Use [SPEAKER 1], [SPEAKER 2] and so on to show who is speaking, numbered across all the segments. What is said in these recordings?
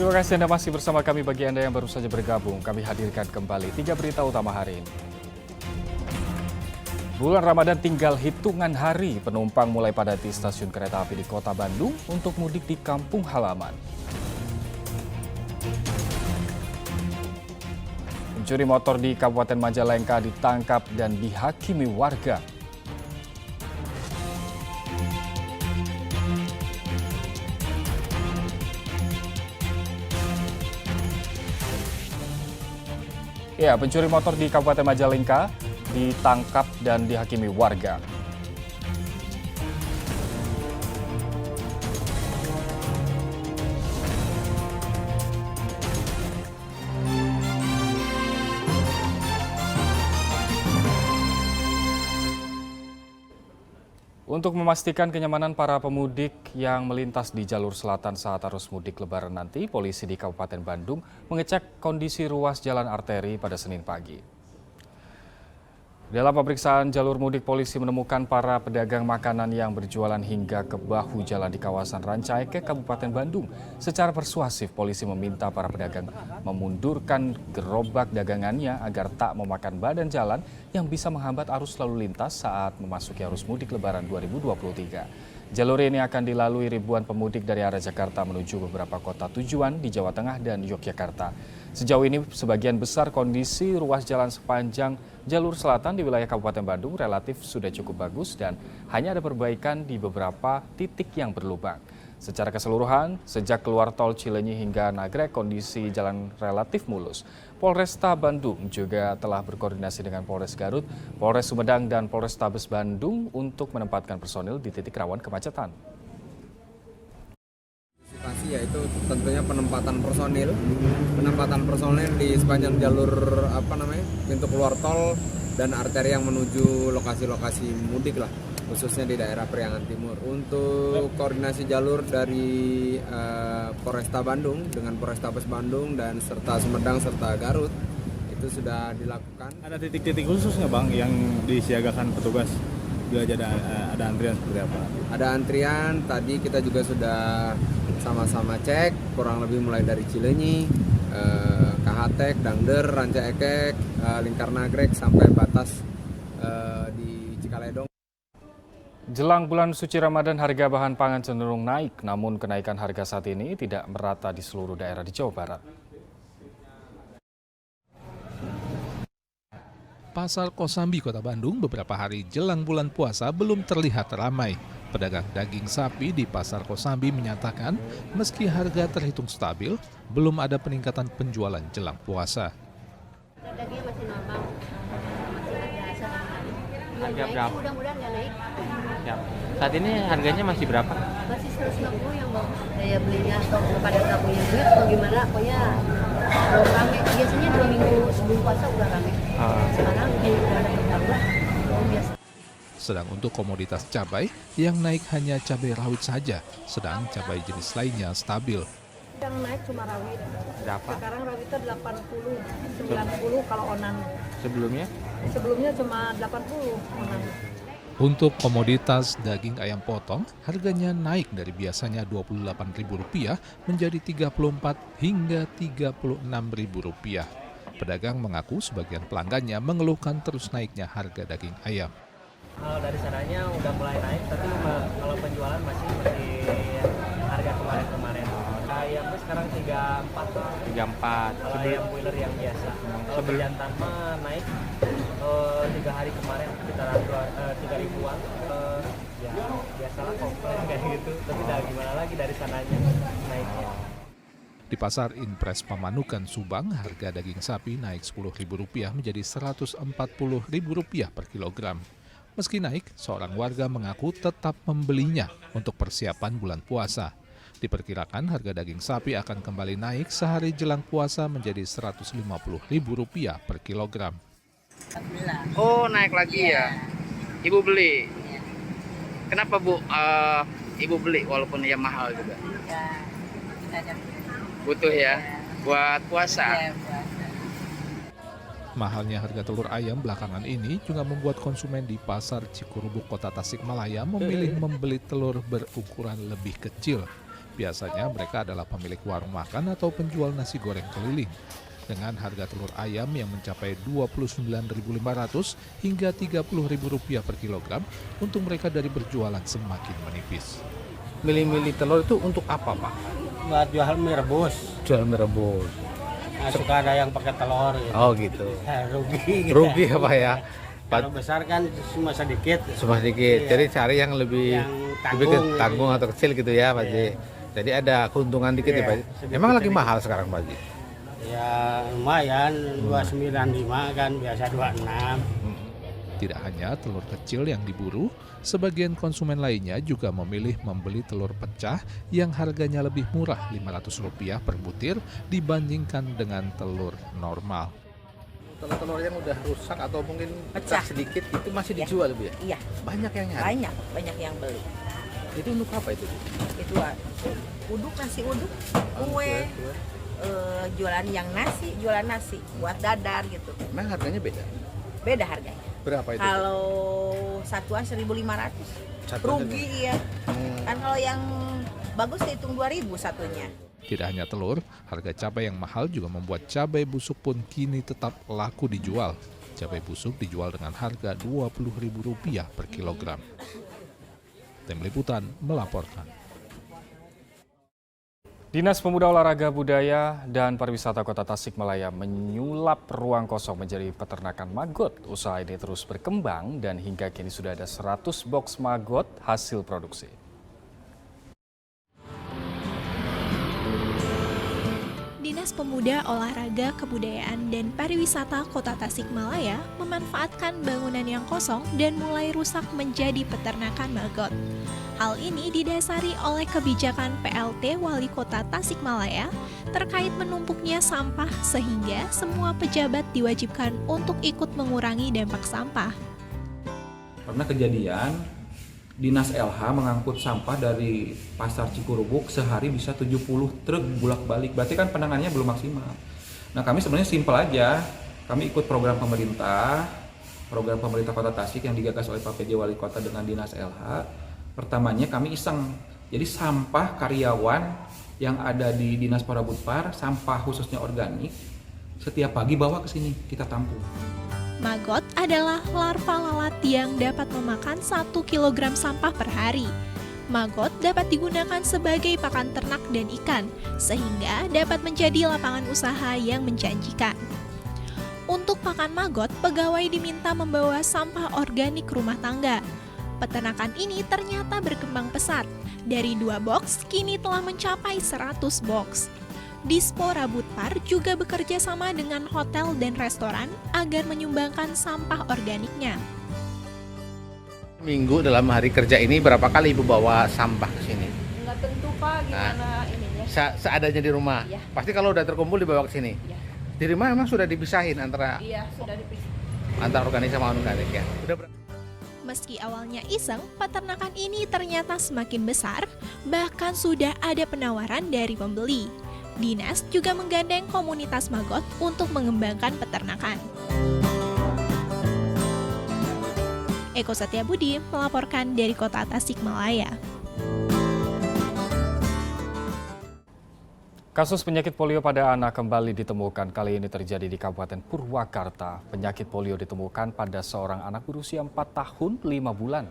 [SPEAKER 1] Terima kasih Anda masih bersama kami. Bagi Anda yang baru saja bergabung, kami hadirkan kembali 3 berita utama hari ini. Bulan Ramadan tinggal hitungan hari, penumpang mulai padati stasiun kereta api di Kota Bandung untuk mudik di kampung halaman. Pencuri motor di Kabupaten Majalengka ditangkap dan dihakimi warga. Ya, pencuri motor di Kabupaten Majalengka ditangkap dan dihakimi warga. Untuk memastikan kenyamanan para pemudik yang melintas di jalur selatan saat arus mudik Lebaran nanti, polisi di Kabupaten Bandung mengecek kondisi ruas jalan arteri pada Senin pagi. Dalam pemeriksaan jalur mudik, polisi menemukan para pedagang makanan yang berjualan hingga ke bahu jalan di kawasan Rancaekek, Kabupaten Bandung. Secara persuasif, polisi meminta para pedagang memundurkan gerobak dagangannya agar tak memakan badan jalan yang bisa menghambat arus lalu lintas saat memasuki arus mudik Lebaran 2023. Jalur ini akan dilalui ribuan pemudik dari arah Jakarta menuju beberapa kota tujuan di Jawa Tengah dan Yogyakarta. Sejauh ini, sebagian besar kondisi ruas jalan sepanjang jalur selatan di wilayah Kabupaten Bandung relatif sudah cukup bagus dan hanya ada perbaikan di beberapa titik yang berlubang. Secara keseluruhan, sejak keluar tol Cileunyi hingga Nagrek, kondisi jalan relatif mulus. Polresta Bandung juga telah berkoordinasi dengan Polres Garut, Polres Sumedang, dan Polrestabes Bandung untuk menempatkan personil di titik rawan kemacetan.
[SPEAKER 2] Yaitu tentunya penempatan personil di sepanjang jalur pintu keluar tol dan arteri yang menuju lokasi-lokasi mudik lah, khususnya di daerah Priangan Timur. Untuk koordinasi jalur dari Polresta Bandung dengan Polrestabes Bandung dan serta Sumedang serta Garut itu sudah dilakukan.
[SPEAKER 3] Ada titik-titik khusus nggak Bang yang disiagakan petugas? Juga ada antrian seperti apa?
[SPEAKER 2] Ada antrian, tadi kita juga sudah sama-sama cek, kurang lebih mulai dari Cileunyi, Kahatek, Dangder, Rancaekek, Lingkar Nagrek sampai batas di Cikaledong.
[SPEAKER 1] Jelang bulan suci Ramadan, harga bahan pangan cenderung naik, namun kenaikan harga saat ini tidak merata di seluruh daerah di Jawa Barat.
[SPEAKER 4] Pasar Kosambi, Kota Bandung beberapa hari jelang bulan puasa belum terlihat ramai. Pedagang daging sapi di Pasar Kosambi menyatakan meski harga terhitung stabil, belum ada peningkatan penjualan jelang puasa.
[SPEAKER 5] Dagingnya masih normal, masih biasa.
[SPEAKER 6] Harga berapa?
[SPEAKER 5] Mudah-mudahan nggak naik.
[SPEAKER 6] Ya. Saat ini harganya masih berapa?
[SPEAKER 5] Masih 160 yang bagus. Daya belinya atau pada nggak punya duit atau gimana, pokoknya belum rame. Biasanya 2 minggu sebelum puasa udah rame. Sekarang kayak udah ada bertambah, biasa.
[SPEAKER 4] Sedang untuk komoditas cabai, yang naik hanya cabai rawit saja, sedang cabai jenis lainnya stabil.
[SPEAKER 5] Yang naik cuma rawit.
[SPEAKER 6] Berapa?
[SPEAKER 5] Sekarang rawitnya 80, 90 kalau onan.
[SPEAKER 6] Sebelumnya?
[SPEAKER 5] Sebelumnya cuma 80 onan.
[SPEAKER 4] Untuk komoditas daging ayam potong, harganya naik dari biasanya Rp28.000 menjadi Rp34 hingga Rp36.000. Pedagang mengaku sebagian pelanggannya mengeluhkan terus naiknya harga daging ayam.
[SPEAKER 7] Kalau dari sananya udah mulai naik, tapi kalau penjualan masih harga kemarin-kemarin. Ayamnya sekarang 34.
[SPEAKER 6] 34.
[SPEAKER 7] Kalau ayam broiler yang biasa. Kalau bejantan mah naik 3 hari kemarin sekitaran 3.000-an. Ya biasalah komplain kayak gitu. Tapi udah gimana lagi dari sananya naiknya.
[SPEAKER 4] Di Pasar Impres Pamanukan, Subang, harga daging sapi naik Rp10.000 menjadi Rp140.000 per kilogram. Meski naik, seorang warga mengaku tetap membelinya untuk persiapan bulan puasa. Diperkirakan harga daging sapi akan kembali naik sehari jelang puasa menjadi Rp150.000 per kilogram.
[SPEAKER 8] Oh, naik lagi ya? Ibu beli? Kenapa Bu Ibu beli walaupun ya mahal juga?
[SPEAKER 9] Ya, kita
[SPEAKER 8] butuh ya? Buat puasa?
[SPEAKER 4] Mahalnya harga telur ayam belakangan ini juga membuat konsumen di Pasar Cikurubuk, Kota Tasikmalaya memilih membeli telur berukuran lebih kecil. Biasanya mereka adalah pemilik warung makan atau penjual nasi goreng keliling. Dengan harga telur ayam yang mencapai Rp29.500 hingga Rp30.000 per kilogram, untung mereka dari berjualan semakin menipis.
[SPEAKER 10] Milih-milih telur itu untuk apa, Pak?
[SPEAKER 7] Buat jual mie rebus.
[SPEAKER 10] Jual mie rebus.
[SPEAKER 7] Nah, suka ada yang pakai telur gitu.
[SPEAKER 10] Oh gitu.
[SPEAKER 7] Rugi gitu.
[SPEAKER 10] Rugi apa ya?
[SPEAKER 7] Kalau besar kan cuma sedikit.
[SPEAKER 10] Cuma sedikit.
[SPEAKER 7] Iya.
[SPEAKER 10] Jadi cari yang lebih tanggung atau kecil gitu ya, Pak Ji. Jadi ada keuntungan dikit ya, Pak Ji. Emang lagi mahal sekarang, Pak Ji?
[SPEAKER 7] Ya lumayan, 295 kan, biasa 26.
[SPEAKER 4] Tidak hanya telur kecil yang diburu, sebagian konsumen lainnya juga memilih membeli telur pecah yang harganya lebih murah Rp500 per butir dibandingkan dengan telur normal.
[SPEAKER 10] Telur-telur yang udah rusak atau mungkin pecah sedikit itu masih dijual, Bu ya?
[SPEAKER 9] Iya,
[SPEAKER 10] Banyak yang nyari.
[SPEAKER 9] banyak yang beli.
[SPEAKER 10] Itu untuk apa itu, Bu?
[SPEAKER 9] Itu uduk, nasi uduk, kue, jualan nasi buat dadar gitu.
[SPEAKER 10] Emang harganya beda?
[SPEAKER 9] Beda harganya.
[SPEAKER 10] Berapa itu?
[SPEAKER 9] Kalau satuan 1.500. Rugi ya. Kan kalau yang bagus hitung 2.000 satunya.
[SPEAKER 4] Tidak hanya telur, harga cabai yang mahal juga membuat cabai busuk pun kini tetap laku dijual. Cabai busuk dijual dengan harga Rp20.000 per kilogram. Tim Liputan melaporkan.
[SPEAKER 1] Dinas Pemuda Olahraga Budaya dan Pariwisata Kota Tasikmalaya menyulap ruang kosong menjadi peternakan maggot. Usaha ini terus berkembang dan hingga kini sudah ada 100 box maggot hasil produksi.
[SPEAKER 11] Dinas Pemuda, Olahraga, Kebudayaan, dan Pariwisata Kota Tasikmalaya memanfaatkan bangunan yang kosong dan mulai rusak menjadi peternakan maggot. Hal ini didasari oleh kebijakan PLT Wali Kota Tasikmalaya terkait menumpuknya sampah sehingga semua pejabat diwajibkan untuk ikut mengurangi dampak sampah.
[SPEAKER 12] Karena kejadian Dinas LH mengangkut sampah dari Pasar Cikurubuk sehari bisa 70 truk bolak-balik. Berarti kan penanganannya belum maksimal. Nah, kami sebenarnya simpel aja. Kami ikut program pemerintah Kota Tasik yang digagas oleh Pak PJ Wali Kota dengan Dinas LH. Pertamanya kami iseng. Jadi sampah karyawan yang ada di Dinas Parabutpar, sampah khususnya organik, setiap pagi bawa ke sini, kita tampung.
[SPEAKER 11] Maggot adalah larva lalat yang dapat memakan 1 kg sampah per hari. Maggot dapat digunakan sebagai pakan ternak dan ikan, sehingga dapat menjadi lapangan usaha yang menjanjikan. Untuk pakan maggot, pegawai diminta membawa sampah organik rumah tangga. Peternakan ini ternyata berkembang pesat. Dari 2 box, kini telah mencapai 100 box. Dispora Butpar juga bekerja sama dengan hotel dan restoran agar menyumbangkan sampah organiknya.
[SPEAKER 10] Minggu dalam hari kerja ini berapa kali Ibu bawa sampah ke sini?
[SPEAKER 9] Nggak tentu Pak, gimana ininya.
[SPEAKER 10] Seadanya di rumah.
[SPEAKER 9] Iya.
[SPEAKER 10] Pasti kalau udah terkumpul dibawa ke sini.
[SPEAKER 9] Iya.
[SPEAKER 10] Di rumah memang sudah dipisahin antara
[SPEAKER 9] Iya, sudah dipisah.
[SPEAKER 10] antara organik sama anorganik ya.
[SPEAKER 11] Meski awalnya iseng, peternakan ini ternyata semakin besar, bahkan sudah ada penawaran dari pembeli. Dinas juga menggandeng komunitas maggot untuk mengembangkan peternakan. Eko Setiabudi melaporkan dari Kota Tasikmalaya.
[SPEAKER 1] Kasus penyakit polio pada anak kembali ditemukan. Kali ini terjadi di Kabupaten Purwakarta. Penyakit polio ditemukan pada seorang anak berusia 4 tahun 5 bulan.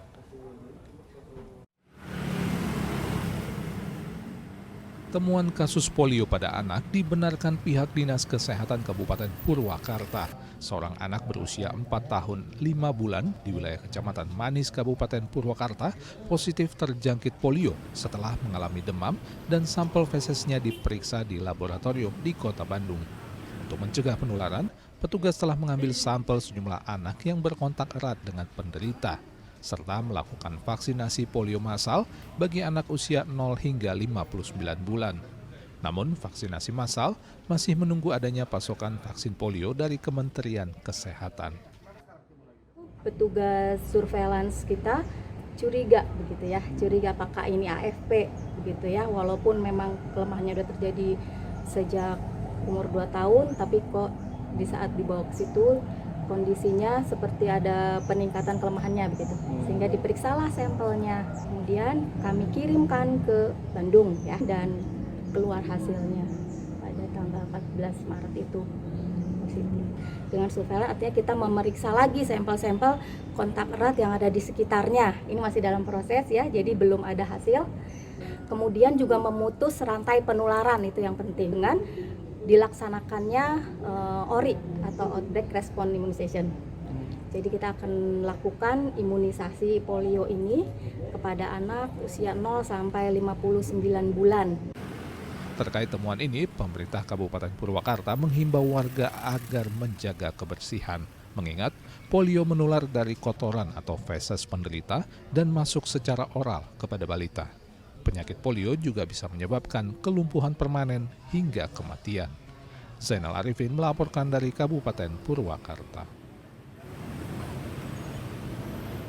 [SPEAKER 4] Temuan kasus polio pada anak dibenarkan pihak Dinas Kesehatan Kabupaten Purwakarta. Seorang anak berusia 4 tahun 5 bulan di wilayah Kecamatan Manis, Kabupaten Purwakarta, positif terjangkit polio setelah mengalami demam dan sampel fesesnya diperiksa di laboratorium di Kota Bandung. Untuk mencegah penularan, petugas telah mengambil sampel sejumlah anak yang berkontak erat dengan penderita, serta melakukan vaksinasi polio massal bagi anak usia 0 hingga 59 bulan. Namun, vaksinasi massal masih menunggu adanya pasokan vaksin polio dari Kementerian Kesehatan.
[SPEAKER 13] Petugas surveillance kita curiga begitu ya, curiga apakah ini AFP begitu ya, walaupun memang kelemahannya sudah terjadi sejak umur 2 tahun, tapi kok di saat dibawa ke situ kondisinya seperti ada peningkatan kelemahannya begitu, sehingga diperiksalah sampelnya, kemudian kami kirimkan ke Bandung ya, dan keluar hasilnya pada tanggal 14 Maret itu positif. Dengan surveillance artinya kita memeriksa lagi sampel-sampel kontak erat yang ada di sekitarnya. Ini masih dalam proses ya, jadi belum ada hasil. Kemudian juga memutus rantai penularan, itu yang penting, dengan dilaksanakannya ORI atau Outbreak Response Immunization. Jadi kita akan lakukan imunisasi polio ini kepada anak usia 0 sampai 59 bulan.
[SPEAKER 4] Terkait temuan ini, pemerintah Kabupaten Purwakarta menghimbau warga agar menjaga kebersihan, mengingat polio menular dari kotoran atau feses penderita dan masuk secara oral kepada balita. Penyakit polio juga bisa menyebabkan kelumpuhan permanen hingga kematian. Zainal Arifin melaporkan dari Kabupaten Purwakarta.